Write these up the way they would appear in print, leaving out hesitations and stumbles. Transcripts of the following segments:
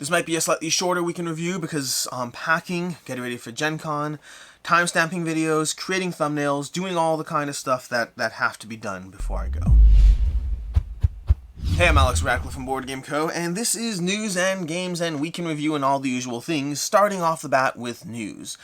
This might be a slightly shorter week in review because I'm packing, getting ready for Gencon, time-stamping videos, creating thumbnails, doing all the kind of stuff that have to be done before I go. Hey, I'm Alex Radcliffe from Board Game Co., and this is news and games and week in review and all the usual things, starting off the bat with news.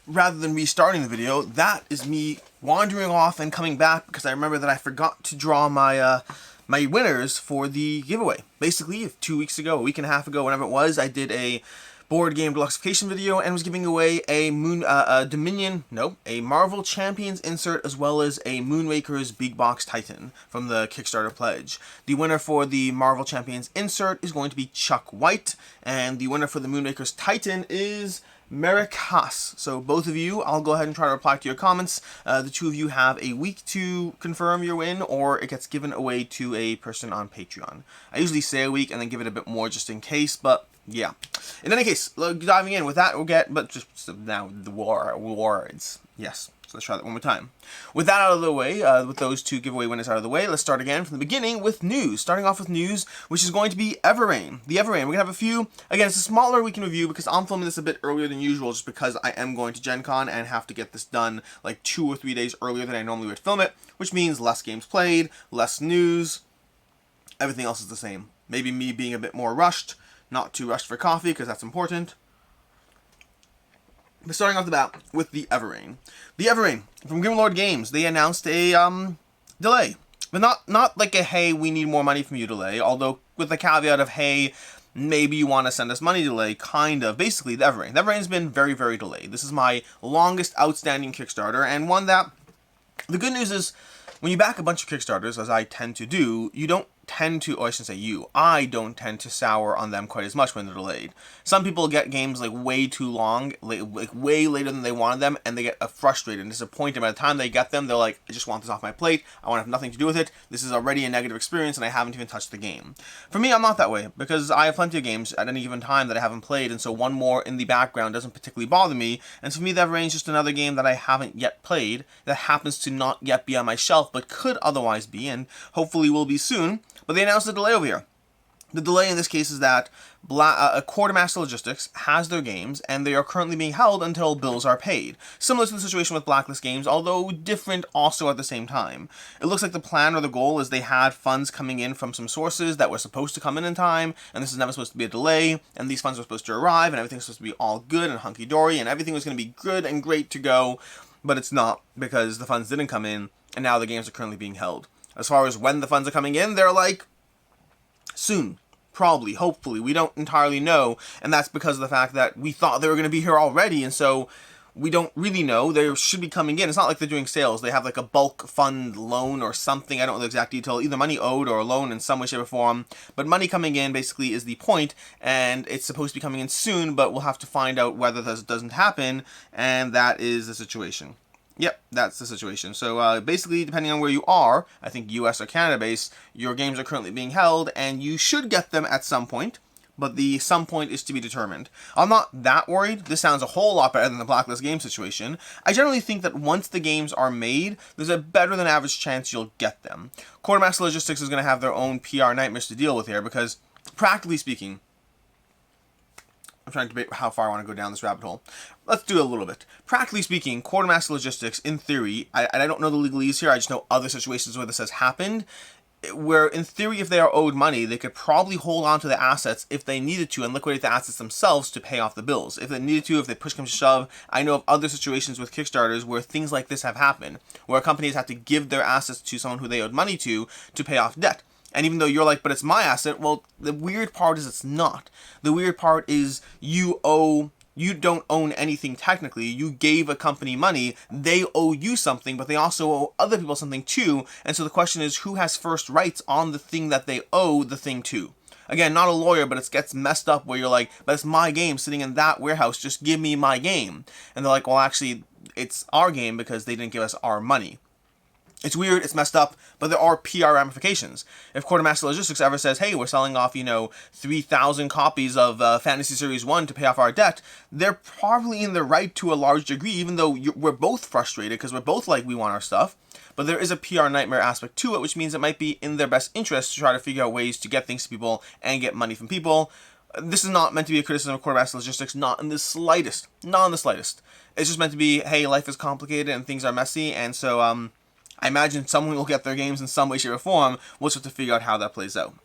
Rather than restarting the video, that is me wandering off and coming back because I remember that I forgot to draw my my winners for the giveaway. Basically, 2 weeks ago, a week and a half ago, whenever it was, I did a board game deluxification video and was giving away a a Marvel Champions insert as well as a Moonraker's Big Box Titan from the Kickstarter pledge. The winner for the Marvel Champions insert is going to be Chuck White, and the winner for the Moonraker's Titan is Merrick Haas. So both of you, I'll go ahead and try to reply to your comments. The two of you have a week to confirm your win, or it gets given away to a person on Patreon. I usually say a week and then give it a bit more just in case, but yeah. In any case, diving in with that, but just now the words. Yes. So let's try that one more time. With that out of the way, with those two giveaway winners out of the way, let's start again from the beginning with news. Starting off with news, which is going to be Everrain. The Everrain, we're going to have a few. Again, it's a smaller week in review because I'm filming this a bit earlier than usual just because I am going to Gen Con and have to get this done like 2 or 3 days earlier than I normally would film it, which means less games played, less news, everything else is the same. Maybe me being a bit more rushed, not too rushed for coffee because that's important. But starting off the bat with the Everrain. The Everrain from Grimlord Games, they announced a delay. But not like a, hey, we need more money from you delay, although with the caveat of, hey, maybe you want to send us money delay, kind of. Basically, the Everrain. The Everrain's been very, very delayed. This is my longest outstanding Kickstarter, and one that, the good news is, when you back a bunch of Kickstarters, as I tend to do, you don't tend to, or I shouldn't say you, I don't tend to sour on them quite as much when they're delayed. Some people get games like way too long, like way later than they wanted them, and they get frustrated and disappointed. By the time they get them, they're like, I just want this off my plate, I want to have nothing to do with it, this is already a negative experience and I haven't even touched the game. For me, I'm not that way, because I have plenty of games at any given time that I haven't played, and so one more in the background doesn't particularly bother me, and so for me, the Everrain is just another game that I haven't yet played, that happens to not yet be on my shelf, but could otherwise be, and hopefully will be soon. But they announced a delay over here. The delay in this case is that Quartermaster Logistics has their games, and they are currently being held until bills are paid. Similar to the situation with Blacklist Games, although different also at the same time. It looks like the plan or the goal is they had funds coming in from some sources that were supposed to come in time, and this is never supposed to be a delay, and these funds were supposed to arrive, and everything's supposed to be all good and hunky-dory, and everything was going to be good and great to go, but it's not, because the funds didn't come in, and now the games are currently being held. As far as when the funds are coming in, they're like, soon. Probably, hopefully. We don't entirely know, and that's because of the fact that we thought they were going to be here already, and so we don't really know. They should be coming in. It's not like they're doing sales. They have like a bulk fund loan or something. I don't know the exact detail. Either money owed or a loan in some way, shape, or form. But money coming in basically is the point, and it's supposed to be coming in soon, but we'll have to find out whether this doesn't happen, and that is the situation. Yep, that's the situation. So basically, depending on where you are, I think US or Canada based, your games are currently being held, and you should get them at some point, but the some point is to be determined. I'm not that worried. This sounds a whole lot better than the Blacklist game situation. I generally think that once the games are made, there's a better than average chance you'll get them. Quartermaster Logistics is going to have their own PR nightmares to deal with here, because practically speaking, I'm trying to debate how far I want to go down this rabbit hole. Let's do it a little bit. Practically speaking, Quartermaster Logistics, in theory, I don't know the legalese here, I just know other situations where this has happened, where in theory, if they are owed money, they could probably hold on to the assets if they needed to and liquidate the assets themselves to pay off the bills. If they needed to, if they push comes to shove, I know of other situations with Kickstarters where things like this have happened, where companies have to give their assets to someone who they owed money to pay off debt. And even though you're like, but it's my asset, well, the weird part is it's not. The weird part is you don't own anything technically. You gave a company money, they owe you something, but they also owe other people something too. And so the question is, who has first rights on the thing that they owe the thing to? Again, not a lawyer, but it gets messed up where you're like, but it's my game sitting in that warehouse, just give me my game. And they're like, well, actually, it's our game because they didn't give us our money. It's weird, it's messed up, but there are PR ramifications. If Quartermaster Logistics ever says, hey, we're selling off, 3,000 copies of Fantasy Series 1 to pay off our debt, they're probably in the right to a large degree, even though we're both frustrated because we're both like, we want our stuff. But there is a PR nightmare aspect to it, which means it might be in their best interest to try to figure out ways to get things to people and get money from people. This is not meant to be a criticism of Quartermaster Logistics, not in the slightest. Not in the slightest. It's just meant to be, hey, life is complicated and things are messy, and so, I imagine someone will get their games in some way, shape, or form. We'll just have to figure out how that plays out.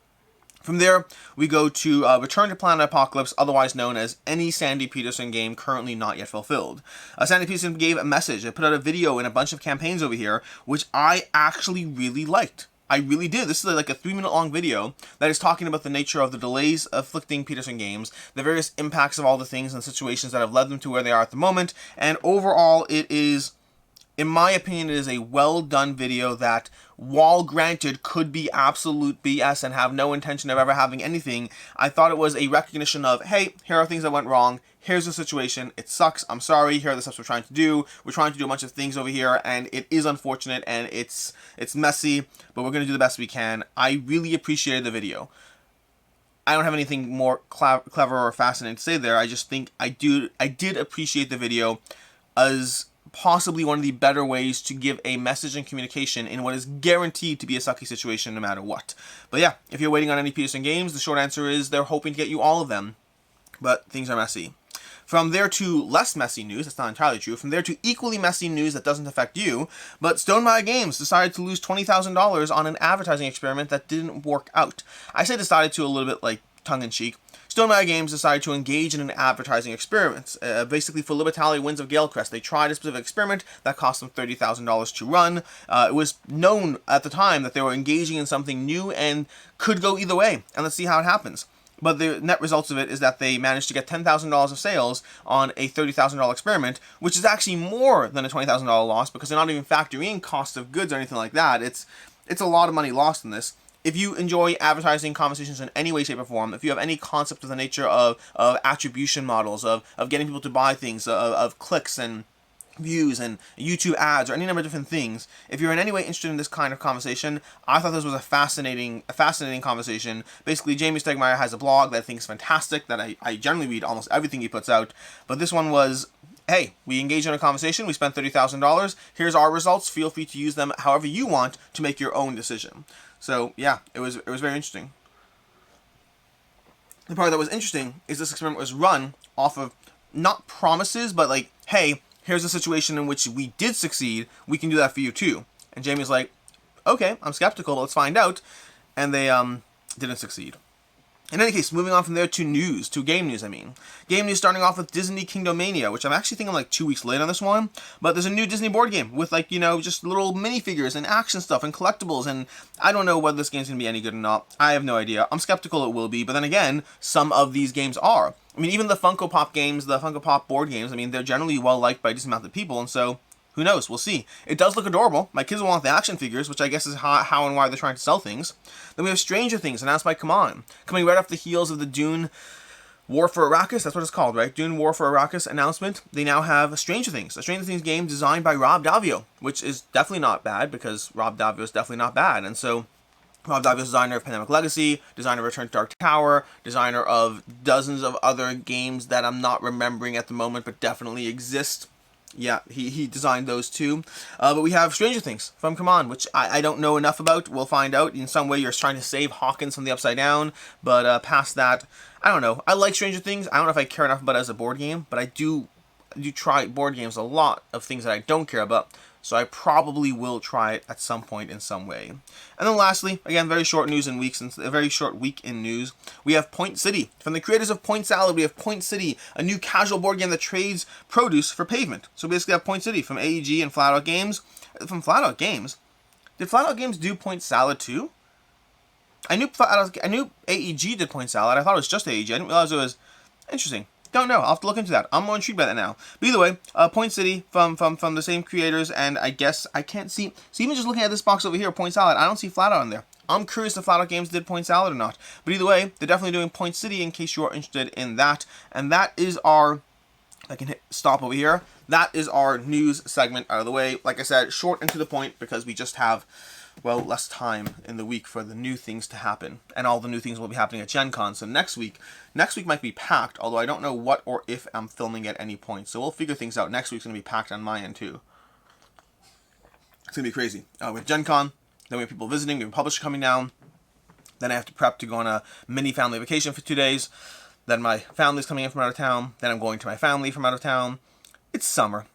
From there, we go to Return to Planet Apocalypse, otherwise known as any Sandy Petersen game currently not yet fulfilled. Sandy Petersen gave a message. I put out a video and a bunch of campaigns over here, which I actually really liked. I really did. This is like a 3-minute long video that is talking about the nature of the delays afflicting Petersen games, the various impacts of all the things and situations that have led them to where they are at the moment, and overall it is, in my opinion, it is a well-done video that, while granted could be absolute BS and have no intention of ever having anything, I thought it was a recognition of, hey, here are things that went wrong, here's the situation, it sucks, I'm sorry, here are the steps we're trying to do a bunch of things over here, and it is unfortunate, and it's messy, but we're going to do the best we can. I really appreciated the video. I don't have anything more clever or fascinating to say there. I just think I did appreciate the video as possibly one of the better ways to give a message and communication in what is guaranteed to be a sucky situation no matter what. But yeah, if you're waiting on any Petersen games, the short answer is they're hoping to get you all of them, but things are messy. From there to less messy news, that's not entirely true, from there to equally messy news that doesn't affect you, but Stonemaier Games decided to lose $20,000 on an advertising experiment that didn't work out. I say decided to a little bit like tongue-in-cheek. Stonemaier Games decided to engage in an advertising experiment, basically for Libertalia Winds of Galecrest. They tried a specific experiment that cost them $30,000 to run. It was known at the time that they were engaging in something new and could go either way, and let's see how it happens. But the net results of it is that they managed to get $10,000 of sales on a $30,000 experiment, which is actually more than a $20,000 loss because they're not even factoring in cost of goods or anything like that. It's a lot of money lost in this. If you enjoy advertising conversations in any way, shape, or form, if you have any concept of the nature of attribution models, of getting people to buy things, of clicks and views and YouTube ads or any number of different things, if you're in any way interested in this kind of conversation, I thought this was a fascinating conversation. Basically, Jamie Stegmaier has a blog that I think is fantastic, that I generally read almost everything he puts out, but this one was, hey, we engaged in a conversation, we spent $30,000, here's our results, feel free to use them however you want to make your own decision. So yeah, it was very interesting. The part that was interesting is this experiment was run off of not promises, but like, hey, here's a situation in which we did succeed, we can do that for you too. And Jamie's like, okay, I'm skeptical, but let's find out. And they didn't succeed. In any case, moving on from there to news, to game news, I mean. Game news starting off with Disney Kingdomania, which I'm actually thinking like 2 weeks late on this one, but there's a new Disney board game with like, just little minifigures and action stuff and collectibles, and I don't know whether this game's going to be any good or not. I have no idea. I'm skeptical it will be, but then again, some of these games are. I mean, even the Funko Pop games, the Funko Pop board games, I mean, they're generally well-liked by a decent amount of people, and so who knows? We'll see. It does look adorable. My kids will want the action figures, which I guess is how and why they're trying to sell things. Then we have Stranger Things, announced by CMON. Coming right off the heels of the Dune War for Arrakis, that's what it's called, right? Dune War for Arrakis announcement. They now have Stranger Things, a Stranger Things game designed by Rob Daviau, which is definitely not bad, because Rob Daviau is definitely not bad. And so Rob Daviau is designer of Pandemic Legacy, designer of Return to Dark Tower, designer of dozens of other games that I'm not remembering at the moment, but definitely exist. Yeah, he designed those too. But we have Stranger Things from CMON, which I don't know enough about. We'll find out. In some way, you're trying to save Hawkins from the Upside Down. But past that, I don't know. I like Stranger Things. I don't know if I care enough about it as a board game. But I do try board games, a lot of things that I don't care about. So I probably will try it at some point in some way. And then lastly, again, very short news in weeks, and a very short week in news, we have Point City. From the creators of Point Salad, we have Point City, a new casual board game that trades produce for pavement. So basically, we have Point City from AEG and Flat Out Games. From Flat Out Games? Did Flat Out Games do Point Salad too? I knew AEG did Point Salad. I thought it was just AEG. I didn't realize it was interesting. Don't know. I'll have to look into that. I'm more intrigued by that now. But either way, Point City from the same creators, and I guess I can't see. So even just looking at this box over here, Point Salad, I don't see Flat Out on there. I'm curious if Flat Out Games did Point Salad or not. But either way, they're definitely doing Point City in case you're interested in that. And that is our I can hit stop over here. That is our news segment out of the way. Like I said, short and to the point because we just have, well, less time in the week for the new things to happen. And all the new things will be happening at Gencon. So next week might be packed, although I don't know what or if I'm filming at any point. So we'll figure things out. Next week's going to be packed on my end too. It's going to be crazy. With Gencon, then we have people visiting, we have a publisher coming down. Then I have to prep to go on a mini family vacation for 2 days. Then my family's coming in from out of town. Then I'm going to my family from out of town. It's summer.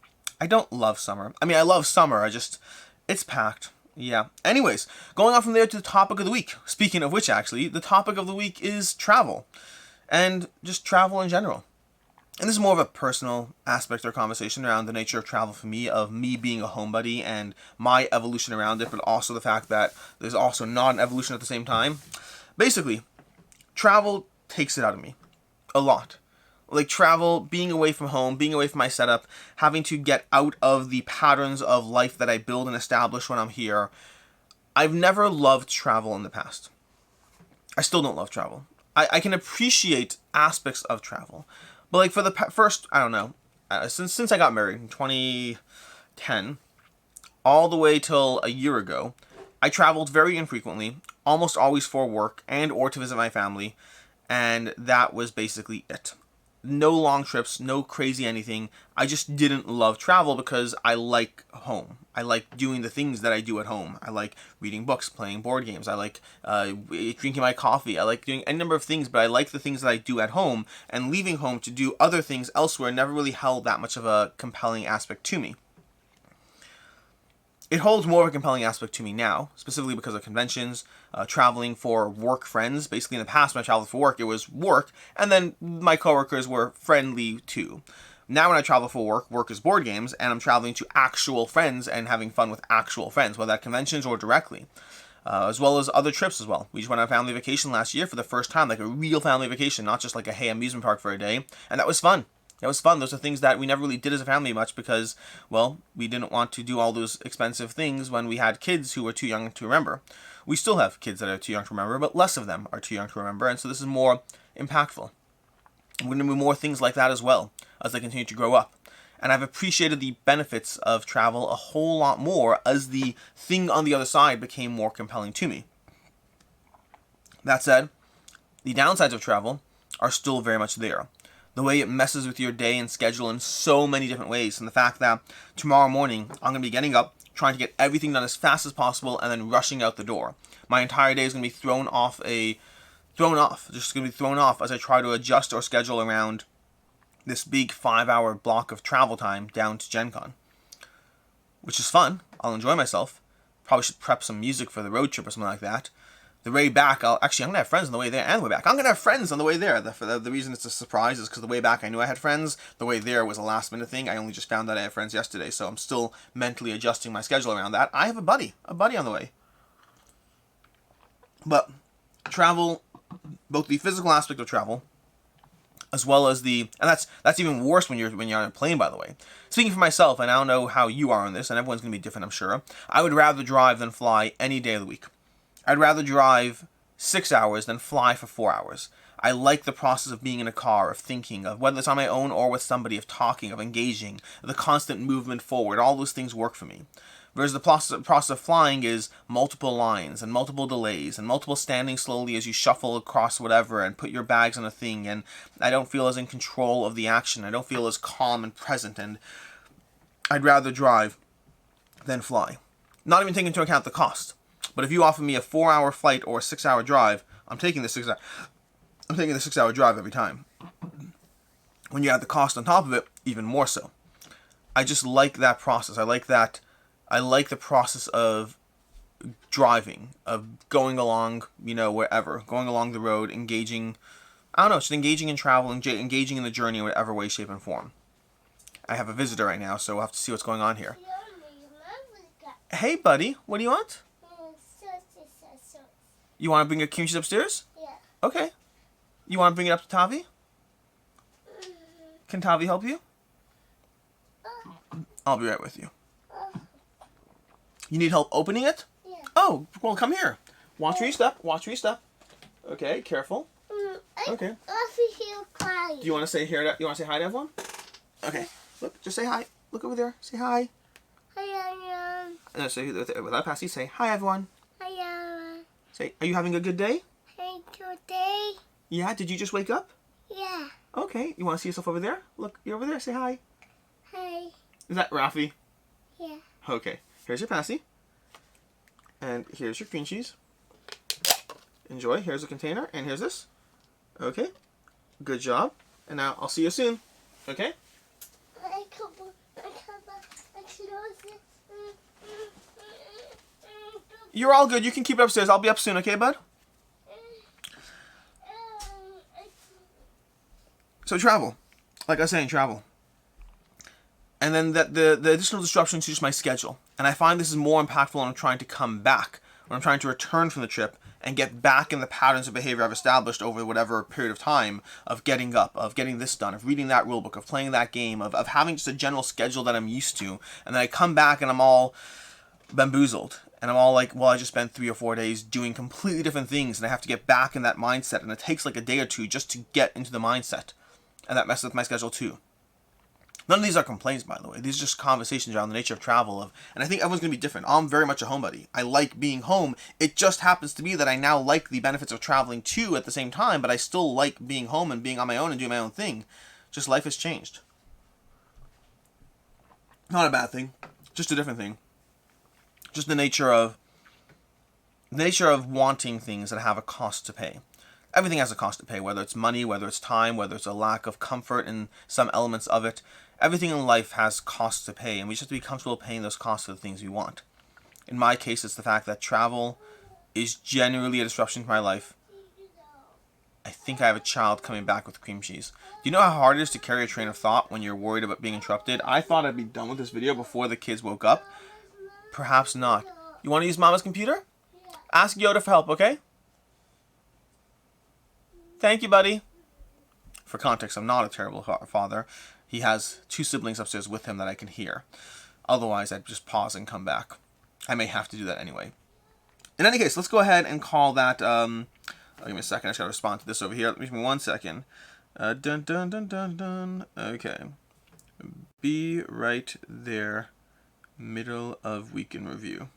I don't love summer. I mean, I love summer. It's packed. Yeah. Anyways, going on from there to the topic of the week. Speaking of which, actually, the topic of the week is travel. And just travel in general. And this is more of a personal aspect or conversation around the nature of travel for me, of me being a homebody and my evolution around it, but also the fact that there's also not an evolution at the same time. Basically, travel takes it out of me. A lot. Like travel, being away from home, being away from my setup, having to get out of the patterns of life that I build and establish when I'm here. I've never loved travel in the past. I still don't love travel. I can appreciate aspects of travel. But like for the first, I don't know, since I got married in 2010, all the way till a year ago, I traveled very infrequently, almost always for work and or to visit my family. And that was basically it. No long trips, no crazy anything. I just didn't love travel because I like home. I like doing the things that I do at home. I like reading books, playing board games. I like drinking my coffee. I like doing any number of things, but I like the things that I do at home. And leaving home to do other things elsewhere never really held that much of a compelling aspect to me. It holds more of a compelling aspect to me now, specifically because of conventions, traveling for work friends. Basically, in the past, when I traveled for work, it was work, and then my coworkers were friendly too. Now, when I travel for work, work is board games, and I'm traveling to actual friends and having fun with actual friends, whether at conventions or directly, as well as other trips as well. We just went on a family vacation last year for the first time, like a real family vacation, not just like a hey amusement park for a day, and that was fun. It was fun. Those are things that we never really did as a family much because, well, we didn't want to do all those expensive things when we had kids who were too young to remember. We still have kids that are too young to remember, but less of them are too young to remember, and so this is more impactful. We're going to do more things like that as well as they continue to grow up. And I've appreciated the benefits of travel a whole lot more as the thing on the other side became more compelling to me. That said, the downsides of travel are still very much there. The way it messes with your day and schedule in so many different ways. And the fact that tomorrow morning, I'm going to be getting up, trying to get everything done as fast as possible, and then rushing out the door. My entire day is going to be thrown off as I try to adjust or schedule around this big 5-hour block of travel time down to Gencon. Which is fun. I'll enjoy myself. Probably should prep some music for the road trip or something like that. The way back, I'm going to have friends on the way there and the way back. I'm going to have friends on the way there. The reason it's a surprise is because the way back I knew I had friends. The way there was a last minute thing. I only just found out I had friends yesterday, so I'm still mentally adjusting my schedule around that. I have a buddy on the way. But travel, both the physical aspect of travel, as well as and that's even worse when you're on a plane, by the way. Speaking for myself, and I don't know how you are on this, and everyone's going to be different, I'm sure. I would rather drive than fly any day of the week. I'd rather drive 6 hours than fly for 4 hours. I like the process of being in a car, of thinking, of whether it's on my own or with somebody, of talking, of engaging, the constant movement forward. All those things work for me. Whereas the process of flying is multiple lines and multiple delays and multiple standing slowly as you shuffle across whatever and put your bags on a thing. And I don't feel as in control of the action. I don't feel as calm and present. And I'd rather drive than fly. Not even taking into account the cost. But if you offer me a 4-hour flight or a 6-hour drive, I'm taking the 6-hour drive every time. When you add the cost on top of it, even more so. I just like that process. I like the process of driving, of going along, wherever, going along the road, engaging, just engaging in travel, engaging in the journey in whatever way, shape, and form. I have a visitor right now, so we'll have to see what's going on here. Hey, buddy, what do you want? You want to bring your kimchi upstairs? Yeah. Okay. You want to bring it up to Tavi? Can Tavi help you? I'll be right with you. You need help opening it? Yeah. Oh, well, come here. Watch where you step. Okay, careful. Okay. I feel crying. Do you want to say hi to everyone? Okay. Look, just say hi. Look over there. Say hi. Hi, everyone. No, say without passing. Say hi, everyone. Hi, everyone. Say, are you having a good day? Hey, today. Yeah. Did you just wake up? Yeah. Okay. You want to see yourself over there? Look, you're over there. Say hi. Hi. Is that Rafi? Yeah. Okay. Here's your passy. And here's your cream cheese. Enjoy. Here's the container. And here's this. Okay. Good job. And now I'll see you soon. Okay? You're all good. You can keep it upstairs. I'll be up soon. Okay, bud? So travel. Like I was saying, travel. And then the additional disruption to just my schedule. And I find this is more impactful when I'm trying to come back. When I'm trying to return from the trip and get back in the patterns of behavior I've established over whatever period of time of getting up, of getting this done, of reading that rulebook, of playing that game, of having just a general schedule that I'm used to. And then I come back and I'm all bamboozled. And I'm all like, well, I just spent 3 or 4 days doing completely different things and I have to get back in that mindset. And it takes like a day or two just to get into the mindset. And that messes with my schedule too. None of these are complaints, by the way. These are just conversations around the nature of travel. And I think everyone's going to be different. I'm very much a homebody. I like being home. It just happens to be that I now like the benefits of traveling too at the same time, but I still like being home and being on my own and doing my own thing. Just life has changed. Not a bad thing. Just a different thing. Just the nature of wanting things that have a cost to pay. Everything has a cost to pay, whether it's money, whether it's time, whether it's a lack of comfort in some elements of it. Everything in life has costs to pay, and we just have to be comfortable paying those costs for the things we want. In my case, it's the fact that travel is generally a disruption to my life. I think I have a child coming back with cream cheese. Do you know how hard it is to carry a train of thought when you're worried about being interrupted? I thought I'd be done with this video before the kids woke up. Perhaps not. You want to use Mama's computer? Ask Yoda for help, okay? Thank you, buddy. For context, I'm not a terrible father. He has 2 siblings upstairs with him that I can hear. Otherwise, I'd just pause and come back. I may have to do that anyway. In any case, let's go ahead and call that... give me a second. I just got to respond to this over here. Give me 1 second. Dun, dun, dun, dun, dun. Okay. Be right there. Middle of week in review.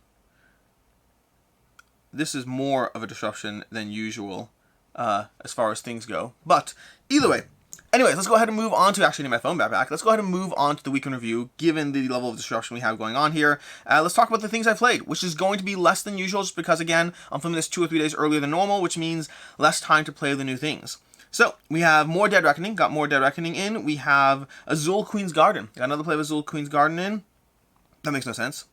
This is more of a disruption than usual as far as things go. But either way. Anyways, let's go ahead and move on to... Actually, I need my phone back. Let's go ahead and move on to the week in review, given the level of disruption we have going on here. Let's talk about the things I played, which is going to be less than usual, just because, again, I'm filming this 2 or 3 days earlier than normal, which means less time to play the new things. So, we have more Dead Reckoning. Got more Dead Reckoning in. We have Azul Queen's Garden. Got another play of Azul Queen's Garden in. That makes no sense.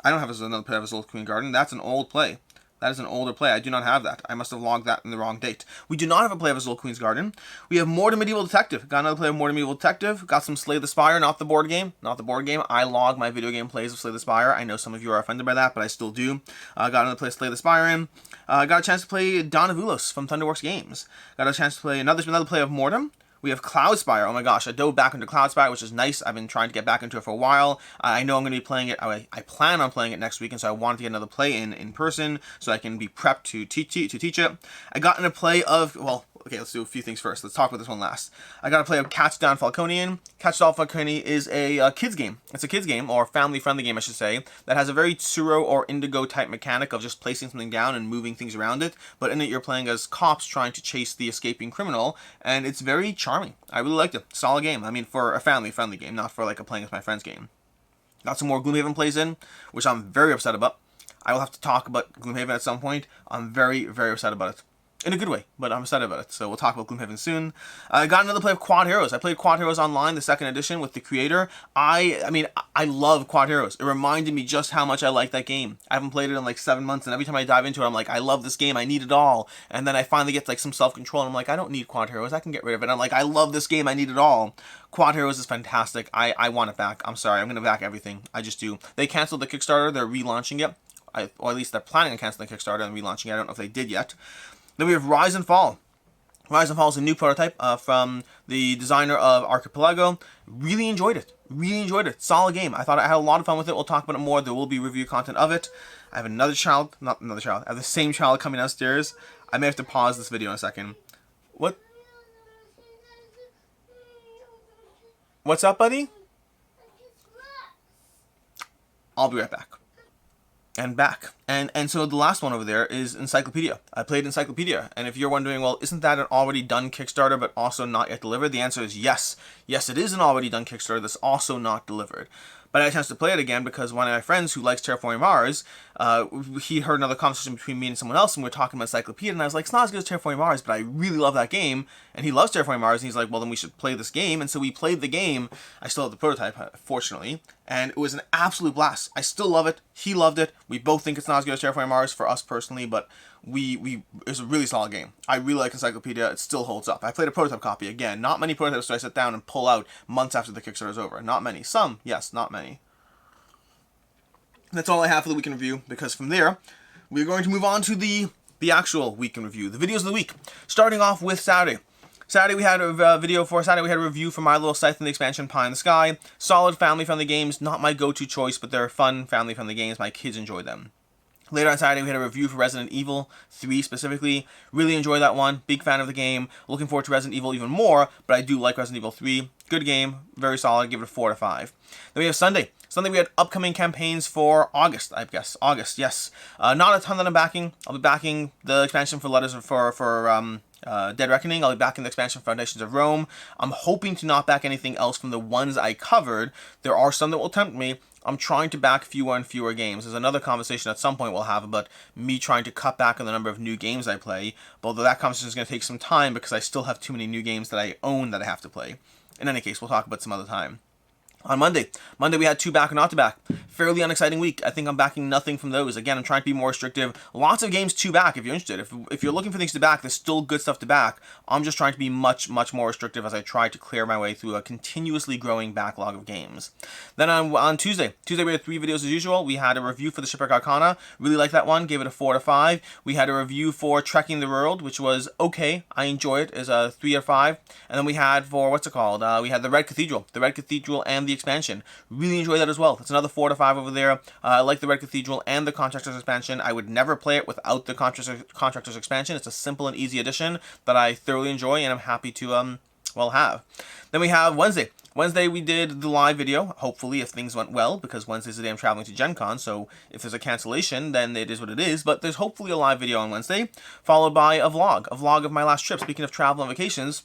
I don't have another play of Azul Queen's Garden. That's an old play. That is an older play. I do not have that. I must have logged that in the wrong date. We do not have a play of Azul Queen's Garden. We have More to Medieval Detective. Got another play of More to Medieval Detective. Got some Slay the Spire, not the board game. Not the board game. I log my video game plays of Slay the Spire. I know some of you are offended by that, but I still do. Got another play of Slay the Spire in. Got a chance to play Dawn of Ulos from Thunderworks Games. Got a chance to play another play of Mortem. We have Cloudspire. Oh my gosh, I dove back into Cloudspire, which is nice. I've been trying to get back into it for a while. I know I'm going to be playing it. I plan on playing it next week, and so I wanted to get another play in person so I can be prepped to teach it. I got in a play of, well, okay, let's do a few things first. Let's talk about this one last. I got to play Catch Down Falconian. Catch Down Falconian is a kids game. It's a kids game, or family-friendly game, I should say, that has a very Tsuro or Indigo type mechanic of just placing something down and moving things around it. But in it, you're playing as cops trying to chase the escaping criminal, and it's very charming. I really liked it. Solid game. I mean, for a family-friendly game, not for like a playing with my friends game. Got some more Gloomhaven plays in, which I'm very upset about. I will have to talk about Gloomhaven at some point. I'm very, very upset about it. In a good way, but I'm excited about it. So we'll talk about Gloomhaven soon. I got another play of Quad Heroes. I played Quad Heroes Online, the 2nd edition, with the creator. I mean, I love Quad Heroes. It reminded me just how much I like that game. I haven't played it in like 7 months, and every time I dive into it, I'm like, I love this game. I need it all. And then I finally get like some self-control, and I'm like, I don't need Quad Heroes. I can get rid of it. I'm like, I love this game. I need it all. Quad Heroes is fantastic. I want it back. I'm sorry. I'm going to back everything. I just do. They canceled the Kickstarter. They're relaunching it. Or at least they're planning on canceling the Kickstarter and relaunching it. I don't know if they did yet. Then we have Rise and Fall. Rise and Fall is a new prototype from the designer of Archipelago. Really enjoyed it. Really enjoyed it. Solid game. I thought I had a lot of fun with it. We'll talk about it more. There will be review content of it. I have another child. Not another child. I have the same child coming downstairs. I may have to pause this video in a second. What? What's up, buddy? I'll be right back. And back. And so the last one over there is Encyclopedia. I played Encyclopedia. And if you're wondering, well, isn't that an already done Kickstarter but also not yet delivered? The answer is yes. Yes, it is an already done Kickstarter that's also not delivered. But I had a chance to play it again because one of my friends who likes Terraforming Mars, he heard another conversation between me and someone else, and we were talking about Encyclopedia, and I was like, it's not as good as Terraforming Mars, but I really love that game, and he loves Terraforming Mars, and he's like, well, then we should play this game, and so we played the game. I still have the prototype, fortunately, and it was an absolute blast. I still love it. He loved it. We both think it's not as good as Terraforming Mars for us personally, but it's a really solid game. I really like Encyclopedia. It still holds up. I played a prototype copy again. Not many prototypes do I sit down and pull out months after the Kickstarter is over. Not many. Some, yes, not many. That's all I have for the week in review, because from there, we're going to move on to the actual week in review, the videos of the week. Starting off with Saturday. Saturday we had a review for my little Scythe and the expansion Pie in the Sky. Solid family-friendly games, not my go-to choice, but they're fun family-friendly games. My kids enjoy them. Later on Saturday, we had a review for Resident Evil 3 specifically. Really enjoyed that one. Big fan of the game. Looking forward to Resident Evil even more, but I do like Resident Evil 3. Good game. Very solid. Give it a 4 out of 5. Then we have Sunday. Sunday we had upcoming campaigns for August, I guess. August, yes. Not a ton that I'm backing. I'll be backing the expansion for Letters for Dead Reckoning. I'll be backing the expansion for Foundations of Rome. I'm hoping to not back anything else from the ones I covered. There are some that will tempt me. I'm trying to back fewer and fewer games. There's another conversation at some point we'll have about me trying to cut back on the number of new games I play, although that conversation is going to take some time because I still have too many new games that I own that I have to play. In any case, we'll talk about some other time. On Monday we had 2 back and not to back. Fairly unexciting week. I think I'm backing nothing from those. Again, I'm trying to be more restrictive. Lots of games to back if you're interested. If you're looking for things to back, there's still good stuff to back. I'm just trying to be much more restrictive as I try to clear my way through a continuously growing backlog of games. Then on Tuesday we had 3 videos as usual. We had a review for the Shipwreck Arcana. Really liked that one. Gave it a 4 out of 5. We had a review for Trekking the World, which was okay. I enjoy it as a 3 out of 5. And then we had for, we had the Red Cathedral. The Red Cathedral and the expansion. Really enjoy that as well. That's another 4 out of 5 over there. I like the Red Cathedral and the Contractors expansion. I would never play it without the Contractors expansion. It's a simple and easy addition that I thoroughly enjoy and I'm happy to have. Then we have Wednesday. Wednesday we did the live video, hopefully if things went well, because Wednesday's the day I'm traveling to Gencon, so if there's a cancellation, then it is what it is, but there's hopefully a live video on Wednesday, followed by a vlog of my last trip. Speaking of travel and vacations,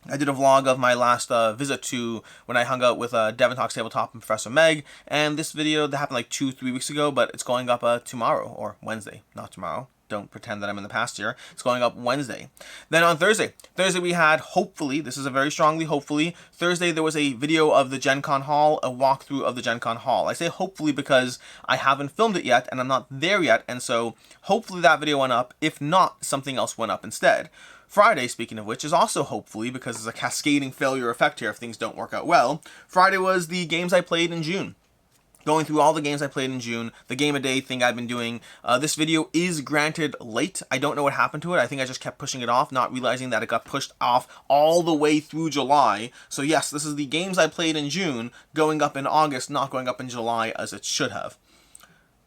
I did a vlog of my last visit to when I hung out with Devon Talks Tabletop and Professor Meg, and this video that happened like 2-3 weeks ago, but it's going up tomorrow, or Wednesday, not tomorrow. Don't pretend that I'm in the past here. It's going up Wednesday. Then on Thursday we had, hopefully, this is a very strongly hopefully, Thursday there was a video of the Gencon Hall, a walkthrough of the Gencon Hall. I say hopefully because I haven't filmed it yet, and I'm not there yet, and so hopefully that video went up. If not, something else went up instead. Friday, speaking of which, is also hopefully, because there's a cascading failure effect here if things don't work out well. Friday was the games I played in June. Going through all the games I played in June, the game a day thing I've been doing. This video is granted late. I don't know what happened to it. I think I just kept pushing it off, not realizing that it got pushed off all the way through July. So yes, this is the games I played in June, going up in August, not going up in July as it should have.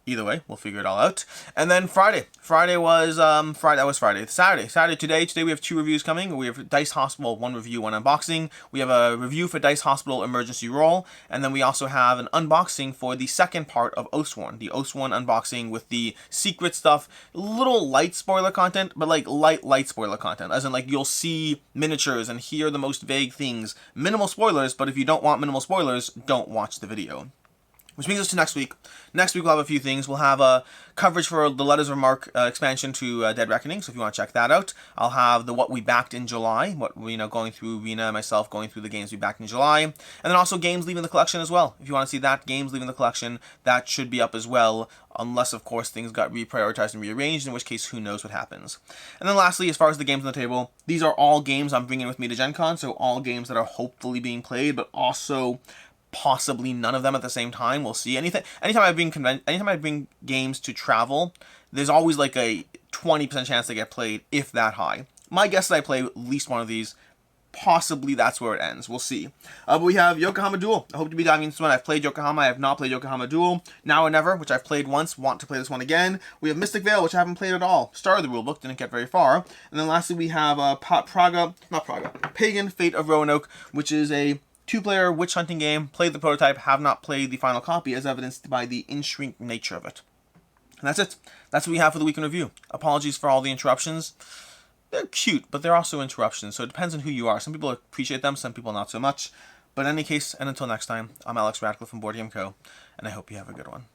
Either way, we'll figure it all out. And then Friday. Friday was Saturday. Today we have 2 reviews coming. We have Dice Hospital, 1 review, 1 unboxing. We have a review for Dice Hospital Emergency Roll. And then we also have an unboxing for the second part of Oathsworn. The Oathsworn unboxing with the secret stuff. Little light spoiler content, but like light spoiler content. As in like you'll see miniatures and hear the most vague things. Minimal spoilers, but if you don't want minimal spoilers, don't watch the video. Which brings us to next week. Next week we'll have a few things. We'll have a coverage for the Letters of Mark expansion to Dead Reckoning, so if you want to check that out. I'll have the what we backed in July, going through Rena and myself going through the games we backed in July, and then also games leaving the collection as well. If you want to see that, games leaving the collection, that should be up as well, unless of course things got reprioritized and rearranged, in which case who knows what happens. And then lastly, as far as the games on the table, these are all games I'm bringing with me to Gen Con, so all games that are hopefully being played, but also possibly none of them at the same time. We'll see. Anytime I bring games to travel, there's always like a 20% chance they get played, if that high. My guess is I play at least one of these. Possibly that's where it ends. We'll see. But we have Yokohama Duel. I hope to be diving into this one. I've played Yokohama. I have not played Yokohama Duel. Now or Never, which I've played once. Want to play this one again. We have Mystic Vale, which I haven't played at all. Started the rulebook, didn't get very far. And then lastly we have Pagan Fate of Roanoke, which is a 2-player witch hunting game. Played the prototype, have not played the final copy, as evidenced by the in-shrink nature of it. And that's it. That's what we have for the week in review. Apologies for all the interruptions. They're cute, but they're also interruptions, so it depends on who you are. Some people appreciate them, some people not so much. But in any case, and until next time, I'm Alex Radcliffe from Board Game Co., and I hope you have a good one.